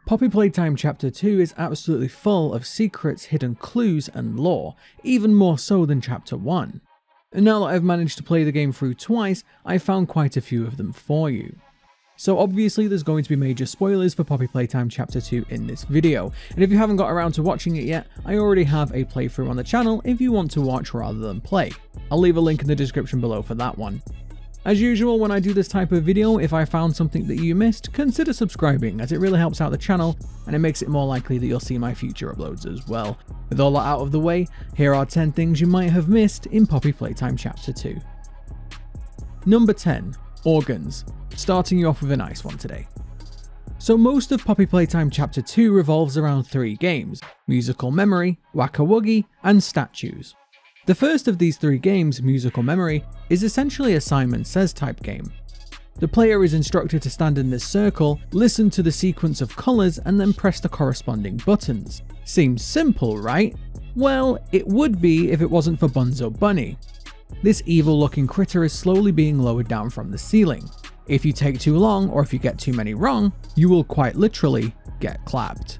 Poppy Playtime Chapter 2 is absolutely full of secrets, hidden clues, and lore, even more so than Chapter 1. And now that I've managed to play the game through twice, I've found quite a few of them for you. So obviously there's going to be major spoilers for Poppy Playtime Chapter 2 in this video, and if you haven't got around to watching it yet, I already have a playthrough on the channel if you want to watch rather than play. I'll leave a link in the description below for that one. As usual, when I do this type of video, if I found something that you missed, consider subscribing, as it really helps out the channel and it makes it more likely that you'll see my future uploads as well. With all that out of the way, here are 10 things you might have missed in Poppy Playtime Chapter 2. Number 10. Organs. Starting you off with a nice one today. So most of Poppy Playtime Chapter 2 revolves around 3 games: Musical Memory, HUGGY, and Statues. The first of these 3 games, Musical Memory, is essentially a Simon Says type game. The player is instructed to stand in this circle, listen to the sequence of colours, and then press the corresponding buttons. Seems simple, right? Well, it would be if it wasn't for Bunzo Bunny. This evil looking critter is slowly being lowered down from the ceiling. If you take too long, or if you get too many wrong, you will quite literally get clapped.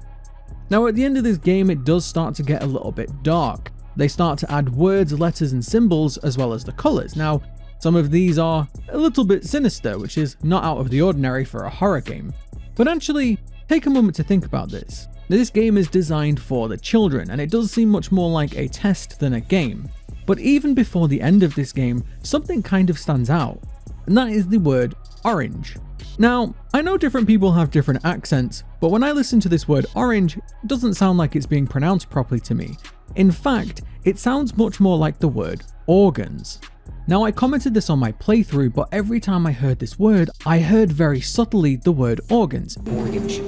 Now at the end of this game, it does start to get a little bit dark. They start to add words, letters, and symbols, as well as the colours. Now, some of these are a little bit sinister, which is not out of the ordinary for a horror game. But actually, take a moment to think about this. This game is designed for the children, and it does seem much more like a test than a game. But even before the end of this game, something kind of stands out, and that is the word orange. Now, I know different people have different accents, but when I listen to this word orange, it doesn't sound like it's being pronounced properly to me. In fact, it sounds much more like the word organs. Now, I commented this on my playthrough, but every time I heard this word, I heard very subtly the word organs. Organs.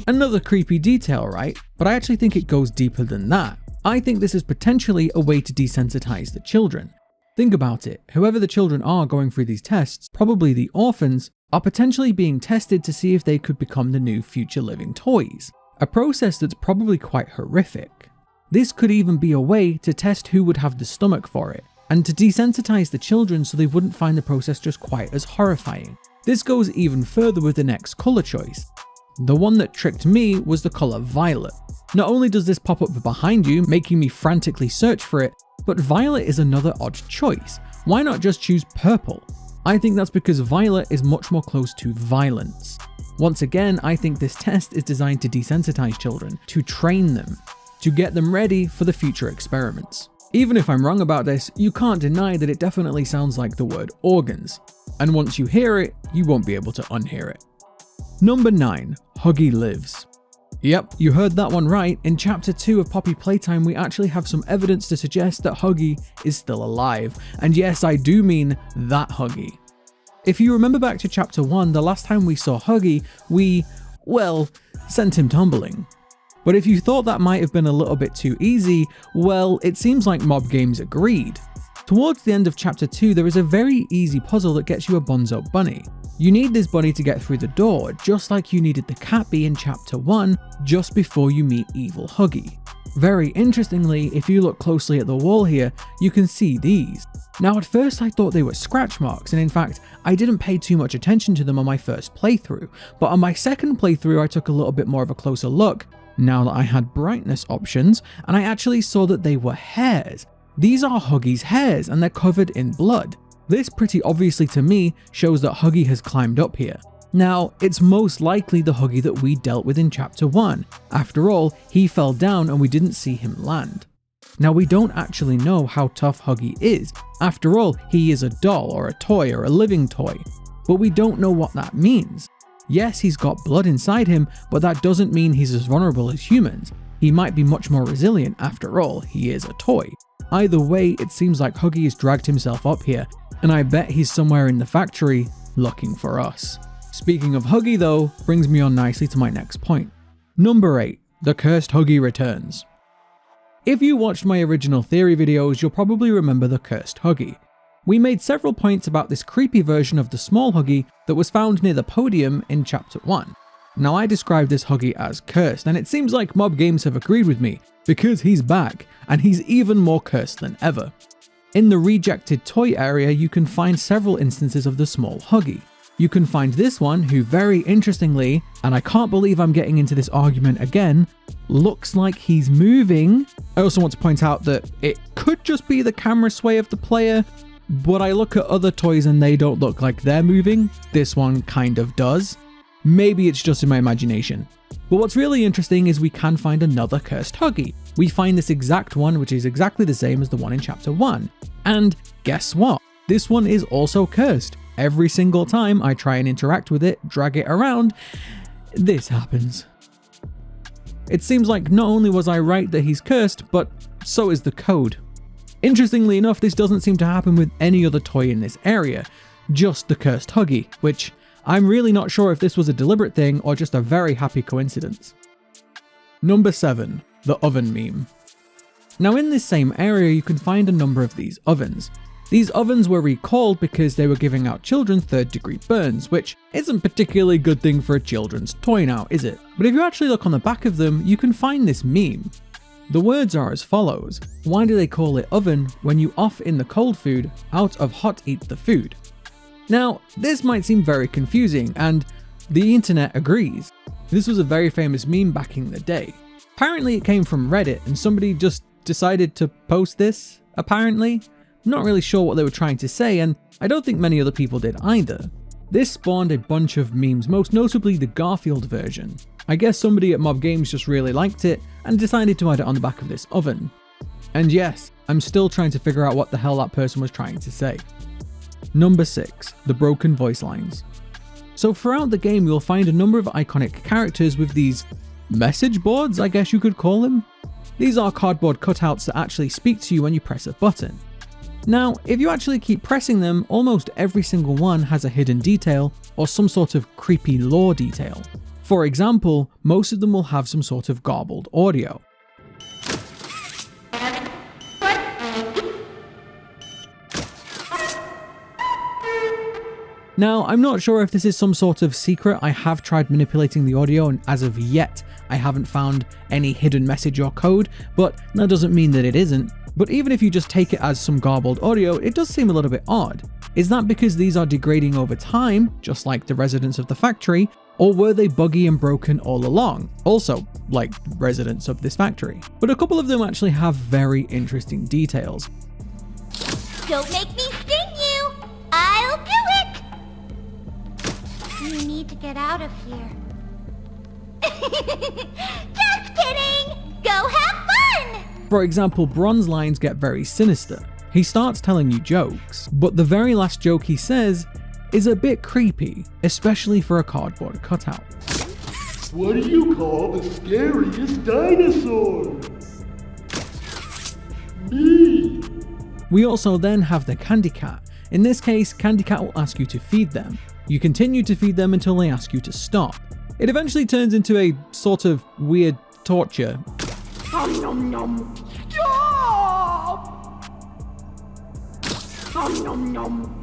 Another creepy detail, right? But I actually think it goes deeper than that. I think this is potentially a way to desensitize the children. Think about it, whoever the children are going through these tests, probably the orphans, are potentially being tested to see if they could become the new future living toys. A process that's probably quite horrific. This could even be a way to test who would have the stomach for it, and to desensitize the children so they wouldn't find the process just quite as horrifying. This goes even further with the next colour choice. The one that tricked me was the colour violet. Not only does this pop up behind you, making me frantically search for it, but violet is another odd choice. Why not just choose purple? I think that's because violet is much more close to violence. Once again, I think this test is designed to desensitize children, to train them, to get them ready for the future experiments. Even if I'm wrong about this, you can't deny that it definitely sounds like the word organs. And once you hear it, you won't be able to unhear it. Number 9. HUGGY lives. Yep, you heard that one right. In Chapter 2 of Poppy Playtime, we actually have some evidence to suggest that HUGGY is still alive. And yes, I do mean that HUGGY. If you remember back to Chapter 1, the last time we saw HUGGY, we, well, sent him tumbling. But if you thought that might have been a little bit too easy, well, it seems like Mob Games agreed. Towards the end of Chapter 2, there is a very easy puzzle that gets you a Bunzo Bunny. You need this bunny to get through the door, just like you needed the cat bee in Chapter 1, just before you meet Evil HUGGY. Very interestingly, if you look closely at the wall here, you can see these. Now at first I thought they were scratch marks, and in fact, I didn't pay too much attention to them on my first playthrough, but on my second playthrough I took a little bit more of a closer look, now that I had brightness options, and I actually saw that they were hairs. These are HUGGY's hairs, and they're covered in blood. This pretty obviously to me shows that HUGGY has climbed up here. Now, it's most likely the HUGGY that we dealt with in Chapter 1. After all, he fell down and we didn't see him land. Now, we don't actually know how tough HUGGY is. After all, he is a doll or a toy or a living toy. But we don't know what that means. Yes, he's got blood inside him, but that doesn't mean he's as vulnerable as humans. He might be much more resilient. After all, he is a toy. Either way, it seems like HUGGY has dragged himself up here, and I bet he's somewhere in the factory looking for us. Speaking of HUGGY though, brings me on nicely to my next point. Number 8. The Cursed HUGGY returns. If you watched my original theory videos, you'll probably remember the Cursed HUGGY. We made several points about this creepy version of the small HUGGY that was found near the podium in Chapter 1. Now I described this HUGGY as cursed, and it seems like Mob Games have agreed with me, because he's back, and he's even more cursed than ever. In the rejected toy area, you can find several instances of the small HUGGY. You can find this one who very interestingly, and I can't believe I'm getting into this argument again, looks like he's moving. I also want to point out that it could just be the camera sway of the player, but I look at other toys and they don't look like they're moving. This one kind of does. Maybe it's just in my imagination. But what's really interesting is we can find another cursed HUGGY. We find this exact one, which is exactly the same as the one in chapter 1. And guess what? This one is also cursed. Every single time I try and interact with it, drag it around, this happens. It seems like not only was I right that he's cursed, but so is the code. Interestingly enough, this doesn't seem to happen with any other toy in this area, just the cursed HUGGY, which I'm really not sure if this was a deliberate thing or just a very happy coincidence. Number 7, the oven meme. Now in this same area you can find a number of these ovens. These ovens were recalled because they were giving out children third-degree burns, which isn't particularly a good thing for a children's toy now, is it? But if you actually look on the back of them, you can find this meme. The words are as follows: why do they call it oven when you off in the cold food, out of hot eat the food? Now, this might seem very confusing, and the internet agrees. This was a very famous meme back in the day. Apparently it came from Reddit and somebody just decided to post this, apparently. Not really sure what they were trying to say, and I don't think many other people did either. This spawned a bunch of memes, most notably the Garfield version. I guess somebody at Mob Games just really liked it and decided to add it on the back of this oven. And yes, I'm still trying to figure out what the hell that person was trying to say. Number 6, the broken voice lines. So throughout the game you'll find a number of iconic characters with these message boards, I guess you could call them. These are cardboard cutouts that actually speak to you when you press a button. Now, if you actually keep pressing them, almost every single one has a hidden detail or some sort of creepy lore detail. For example, most of them will have some sort of garbled audio. Now, I'm not sure if this is some sort of secret. I have tried manipulating the audio and as of yet, I haven't found any hidden message or code, but that doesn't mean that it isn't. But even if you just take it as some garbled audio, it does seem a little bit odd. Is that because these are degrading over time, just like the residents of the factory, or were they buggy and broken all along? Also, like residents of this factory. But a couple of them actually have very interesting details. Don't make me sting you! I'll do it! You need to get out of here. Just kidding! Go have fun! For example, Bronze lines get very sinister. He starts telling you jokes, but the very last joke he says is a bit creepy, especially for a cardboard cutout. What do you call the scariest dinosaur? Me! We also then have the Candy Cat. In this case, Candy Cat will ask you to feed them. You continue to feed them until they ask you to stop. It eventually turns into a sort of weird torture. Nom nom nom! Stop! Nom nom nom!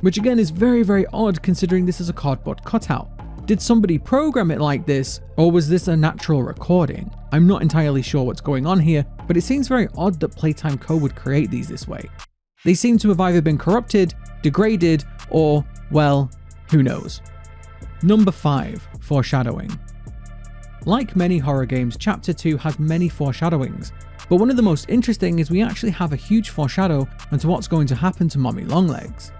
Which again is very, very odd considering this is a cardboard cutout. Did somebody program it like this, or was this a natural recording? I'm not entirely sure what's going on here, but it seems very odd that Playtime Co would create these this way. They seem to have either been corrupted, degraded, or, well, who knows. Number 5, foreshadowing. Like many horror games, Chapter 2 has many foreshadowings, but one of the most interesting is we actually have a huge foreshadow into what's going to happen to Mommy Longlegs.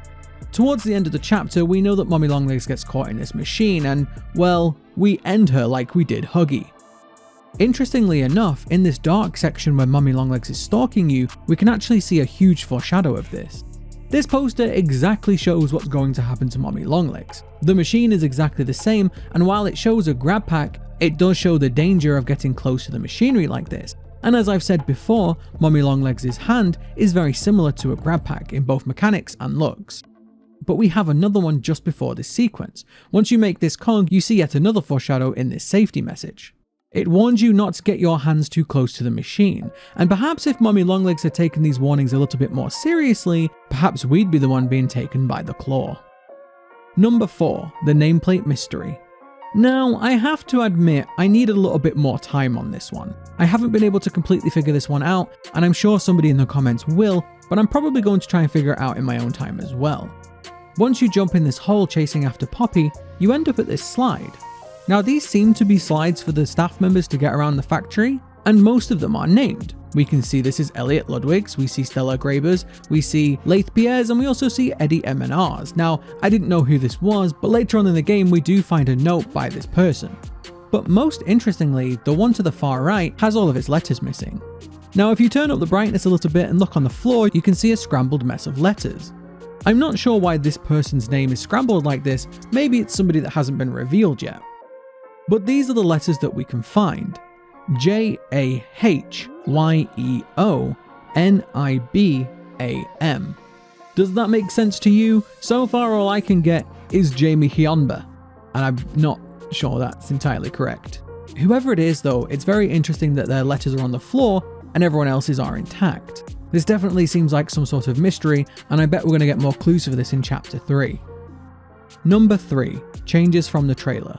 Towards the end of the chapter, we know that Mommy Longlegs gets caught in this machine and, well, we end her like we did HUGGY. Interestingly enough, in this dark section where Mommy Longlegs is stalking you, we can actually see a huge foreshadow of this. This poster exactly shows what's going to happen to Mommy Longlegs. The machine is exactly the same, and while it shows a grab pack, it does show the danger of getting close to the machinery like this. And as I've said before, Mommy Longlegs' hand is very similar to a grab pack in both mechanics and looks. But we have another one just before this sequence. Once you make this cog, you see yet another foreshadow in this safety message. It warns you not to get your hands too close to the machine, and perhaps if Mommy Longlegs had taken these warnings a little bit more seriously, perhaps we'd be the one being taken by the claw. Number 4, the nameplate mystery. Now, I have to admit, I need a little bit more time on this one. I haven't been able to completely figure this one out, and I'm sure somebody in the comments will, but I'm probably going to try and figure it out in my own time as well. Once you jump in this hole chasing after Poppy, you end up at this slide. Now, these seem to be slides for the staff members to get around the factory, and most of them are named. We can see this is Elliot Ludwig's, we see Stella Graber's, we see Laith Pierre's, and we also see Eddie M&R's. Now, I didn't know who this was, but later on in the game we do find a note by this person. But most interestingly, the one to the far right has all of its letters missing. Now, if you turn up the brightness a little bit and look on the floor, you can see a scrambled mess of letters. I'm not sure why this person's name is scrambled like this, maybe it's somebody that hasn't been revealed yet. But these are the letters that we can find. JAHYEONIBAM. Does that make sense to you? So far all I can get is Jamie Hyunba, and I'm not sure that's entirely correct. Whoever it is though, it's very interesting that their letters are on the floor and everyone else's are intact. This definitely seems like some sort of mystery, and I bet we're going to get more clues for this in Chapter 3. Number 3. Changes from the trailer.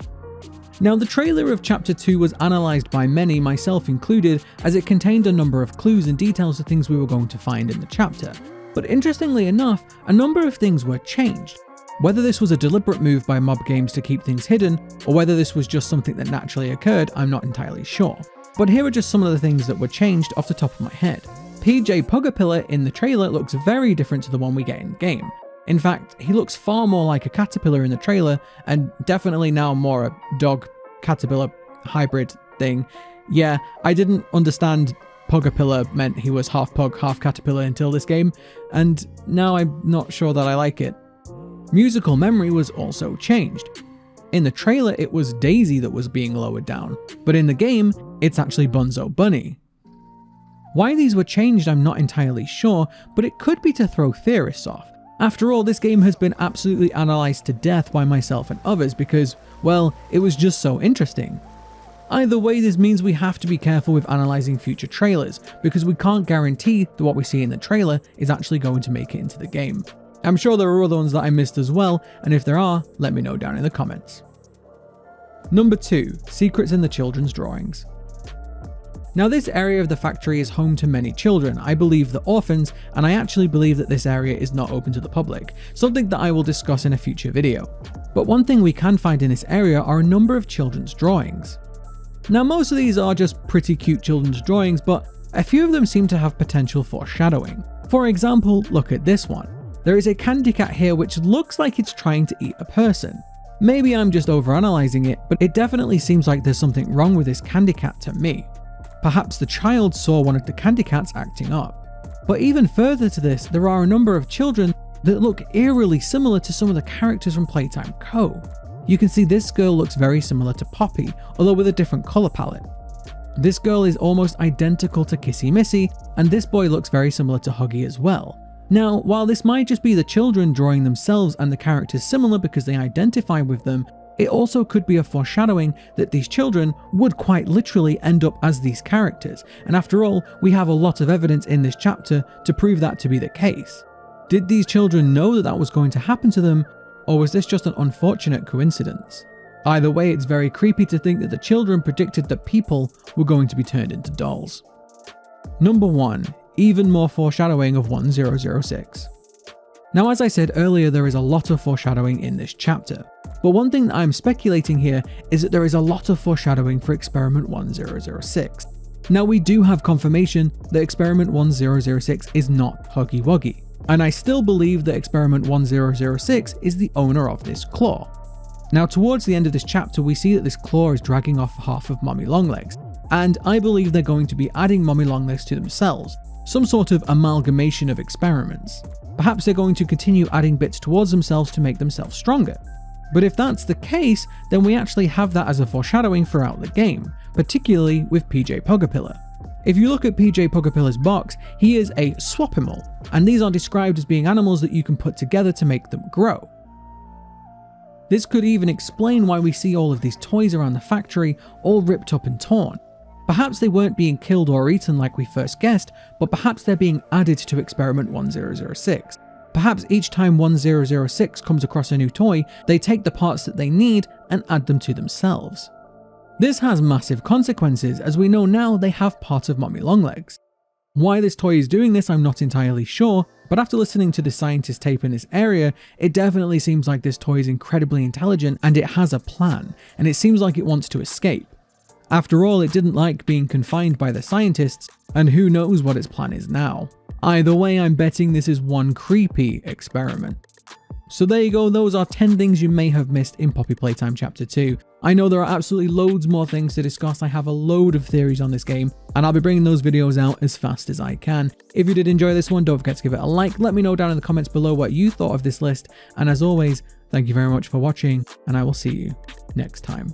Now, the trailer of Chapter 2 was analysed by many, myself included, as it contained a number of clues and details of things we were going to find in the chapter. But interestingly enough, a number of things were changed. Whether this was a deliberate move by Mob Games to keep things hidden, or whether this was just something that naturally occurred, I'm not entirely sure. But here are just some of the things that were changed off the top of my head. PJ Pugapillar in the trailer looks very different to the one we get in game. In fact, he looks far more like a caterpillar in the trailer, and definitely now more a dog-caterpillar hybrid thing. Yeah, I didn't understand Pugapillar meant he was half pug, half caterpillar until this game, and now I'm not sure that I like it. Musical memory was also changed. In the trailer, it was Daisy that was being lowered down, but in the game, it's actually Bunzo Bunny. Why these were changed, I'm not entirely sure, but it could be to throw theorists off. After all, this game has been absolutely analysed to death by myself and others because, well, it was just so interesting. Either way, this means we have to be careful with analysing future trailers, because we can't guarantee that what we see in the trailer is actually going to make it into the game. I'm sure there are other ones that I missed as well, and if there are, let me know down in the comments. Number 2. Secrets in the children's drawings. Now, this area of the factory is home to many children, I believe the orphans, and I actually believe that this area is not open to the public, something that I will discuss in a future video. But one thing we can find in this area are a number of children's drawings. Now, most of these are just pretty cute children's drawings, but a few of them seem to have potential foreshadowing. For example, look at this one. There is a candy cat here which looks like it's trying to eat a person. Maybe I'm just overanalyzing it, but it definitely seems like there's something wrong with this candy cat to me. Perhaps the child saw one of the candy cats acting up. But even further to this, there are a number of children that look eerily similar to some of the characters from Playtime Co. You can see this girl looks very similar to Poppy, although with a different colour palette. This girl is almost identical to Kissy Missy, and this boy looks very similar to Huggy as well. Now, while this might just be the children drawing themselves and the characters similar because they identify with them, it also could be a foreshadowing that these children would quite literally end up as these characters, and after all, we have a lot of evidence in this chapter to prove that to be the case. Did these children know that that was going to happen to them, or was this just an unfortunate coincidence? Either way, it's very creepy to think that the children predicted that people were going to be turned into dolls. Number 1. Even more foreshadowing of 1006. Now, as I said earlier, there is a lot of foreshadowing in this chapter, but one thing that I'm speculating here is that there is a lot of foreshadowing for Experiment 1006. Now, we do have confirmation that Experiment 1006 is not Huggy Wuggy, and I still believe that Experiment 1006 is the owner of this claw. Now, towards the end of this chapter, we see that this claw is dragging off half of Mommy Longlegs, and I believe they're going to be adding Mommy Longlegs to themselves, some sort of amalgamation of experiments. Perhaps they're going to continue adding bits towards themselves to make themselves stronger. But if that's the case, then we actually have that as a foreshadowing throughout the game, particularly with PJ Pugapillar. If you look at PJ Pugapillar's box, he is a Swappimal, and these are described as being animals that you can put together to make them grow. This could even explain why we see all of these toys around the factory all ripped up and torn. Perhaps they weren't being killed or eaten like we first guessed, but perhaps they're being added to Experiment 1006. Perhaps each time 1006 comes across a new toy, they take the parts that they need and add them to themselves. This has massive consequences, as we know now they have part of Mommy Longlegs. Why this toy is doing this I'm not entirely sure, but after listening to the scientist tape in this area, it definitely seems like this toy is incredibly intelligent and it has a plan, and it seems like it wants to escape. After all, it didn't like being confined by the scientists, and who knows what its plan is now. Either way, I'm betting this is one creepy experiment. So there you go, those are 10 things you may have missed in Poppy Playtime Chapter 2. I know there are absolutely loads more things to discuss. I have a load of theories on this game, and I'll be bringing those videos out as fast as I can. If you did enjoy this one, don't forget to give it a like. Let me know down in the comments below what you thought of this list, and as always, thank you very much for watching, and I will see you next time.